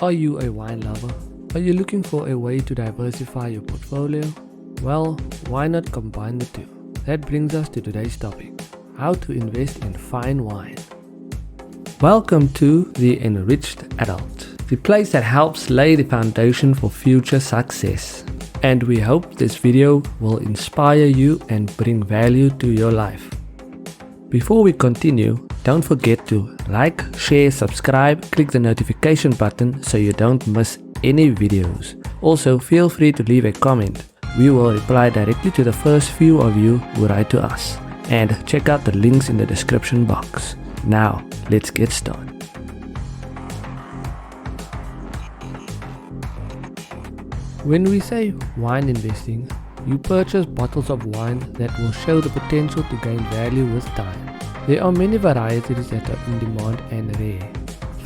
Are you a wine lover? Are you looking for a way to diversify your portfolio? Well, why not combine the two? That brings us to today's topic: how to invest in fine wine. Welcome to the Enriched Adult, the place that helps lay the foundation for future success. And we hope this video will inspire you and bring value to your life. Before we continue, don't forget to like, share, subscribe, click the notification button so you don't miss any videos. Also, feel free to leave a comment. We will reply directly to the first few of you who write to us. And check out the links in the description box. Now, let's get started. When we say wine investing, you purchase bottles of wine that will show the potential to gain value with time. There are many varieties that are in demand and rare.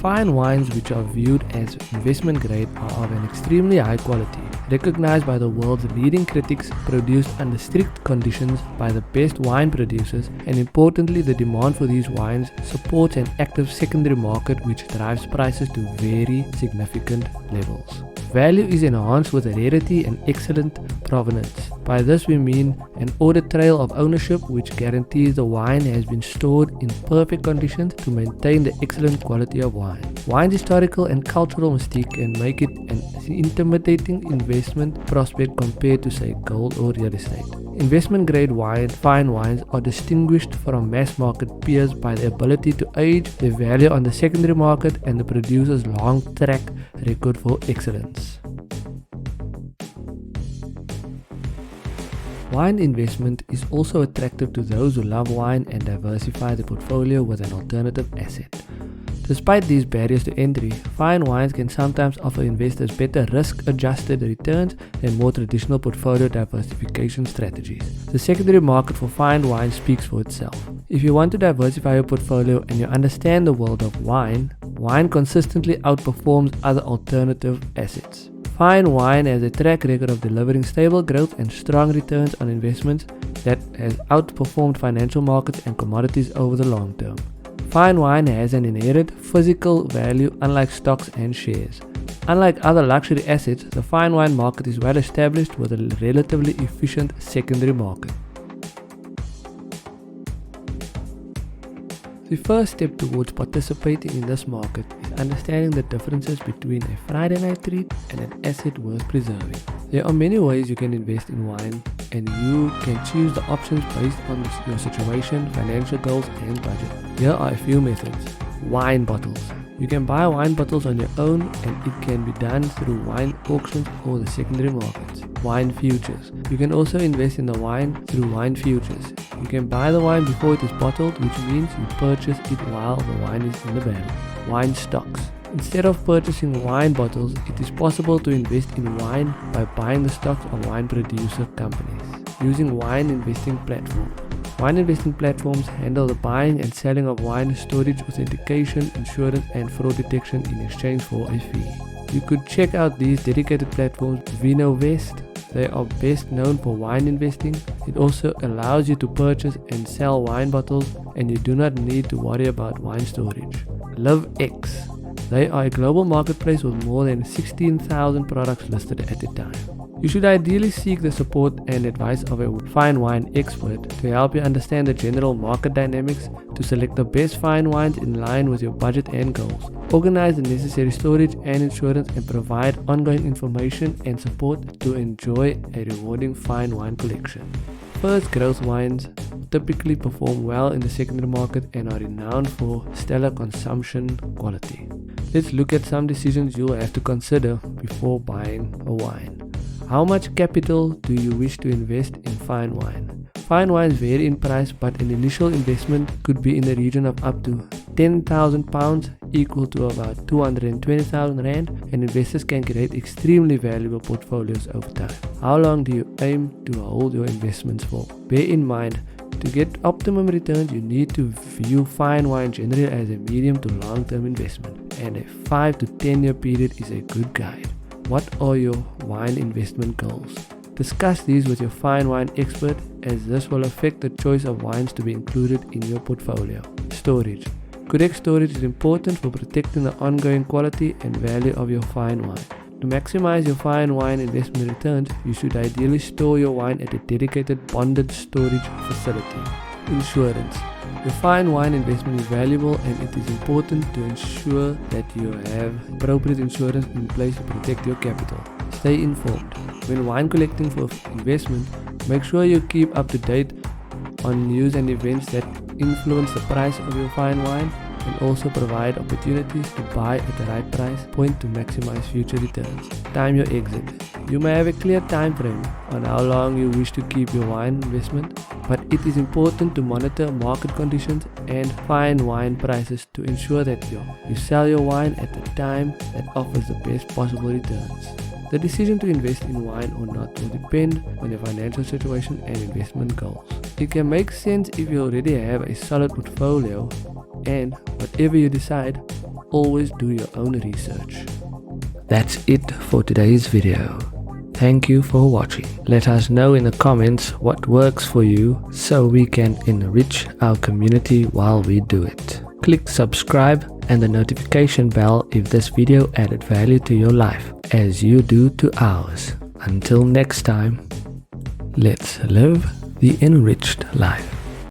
Fine wines, which are viewed as investment grade, are of an extremely high quality, recognized by the world's leading critics, produced under strict conditions by the best wine producers, and importantly, the demand for these wines supports an active secondary market which drives prices to very significant levels. Value is enhanced with rarity and excellent provenance. By this we mean an audit trail of ownership which guarantees the wine has been stored in perfect conditions to maintain the excellent quality of wine. Wine's historical and cultural mystique can make it an intimidating investment prospect compared to, say, gold or real estate. Investment grade fine wines are distinguished from mass market peers by the ability to age, their value on the secondary market, and the producer's long track record for excellence. Wine investment is also attractive to those who love wine and diversify the portfolio with an alternative asset. Despite these barriers to entry, fine wines can sometimes offer investors better risk-adjusted returns than more traditional portfolio diversification strategies. The secondary market for fine wine speaks for itself. If you want to diversify your portfolio and you understand the world of wine, wine consistently outperforms other alternative assets. Fine wine has a track record of delivering stable growth and strong returns on investments that has outperformed financial markets and commodities over the long term. Fine wine has an inherent physical value unlike stocks and shares. Unlike other luxury assets, the fine wine market is well established with a relatively efficient secondary market. The first step towards participating in this market is understanding the differences between a Friday night treat and an asset worth preserving. There are many ways you can invest in wine, and you can choose the options based on your situation, financial goals, and budget. Here are a few methods. Wine bottles. You can buy wine bottles on your own, and it can be done through wine auctions or the secondary markets. Wine futures. You can also invest in the wine through wine futures. You can buy the wine before it is bottled, which means you purchase it while the wine is in the barrel. Wine stocks. Instead of purchasing wine bottles, it is possible to invest in wine by buying the stocks of wine producer companies. Using wine investing platforms. Wine investing platforms handle the buying and selling of wine, storage, authentication, insurance, and fraud detection in exchange for a fee. You could check out these dedicated platforms. VinoVest. They are best known for wine investing. It also allows you to purchase and sell wine bottles, and you do not need to worry about wine storage. LiveX. They are a global marketplace with more than 16,000 products listed at a time. You should ideally seek the support and advice of a fine wine expert to help you understand the general market dynamics, to select the best fine wines in line with your budget and goals, organize the necessary storage and insurance, and provide ongoing information and support to enjoy a rewarding fine wine collection. First growth wines typically perform well in the secondary market and are renowned for stellar consumption quality. Let's look at some decisions you'll have to consider before buying a wine. How much capital do you wish to invest in fine wine? Fine wines vary in price, but an initial investment could be in the region of up to £10,000, equal to about 220,000 Rand, and investors can create extremely valuable portfolios over time. How long do you aim to hold your investments for? Bear in mind, to get optimum returns, you need to view fine wine generally as a medium to long-term investment, and a 5 to 10 year period is a good guide. What are your wine investment goals? Discuss these with your fine wine expert, as this will affect the choice of wines to be included in your portfolio. Storage. Correct storage is important for protecting the ongoing quality and value of your fine wine. To maximize your fine wine investment returns, you should ideally store your wine at a dedicated bonded storage facility. Insurance. Your fine wine investment is valuable and it is important to ensure that you have appropriate insurance in place to protect your capital. Stay informed. When wine collecting for investment, make sure you keep up to date on news and events that influence the price of your fine wine, and also provide opportunities to buy at the right price point to maximize future returns. Time your exit. You may have a clear time frame on how long you wish to keep your wine investment, but it is important to monitor market conditions and fine wine prices to ensure that you sell your wine at the time that offers the best possible returns. The decision to invest in wine or not will depend on your financial situation and investment goals. It can make sense if you already have a solid portfolio, and whatever you decide, always do your own research. That's it for today's video. Thank you for watching. Let us know in the comments what works for you so we can enrich our community while we do it. Click subscribe and the notification bell if this video added value to your life, as you do to ours. Until next time, let's live the enriched life.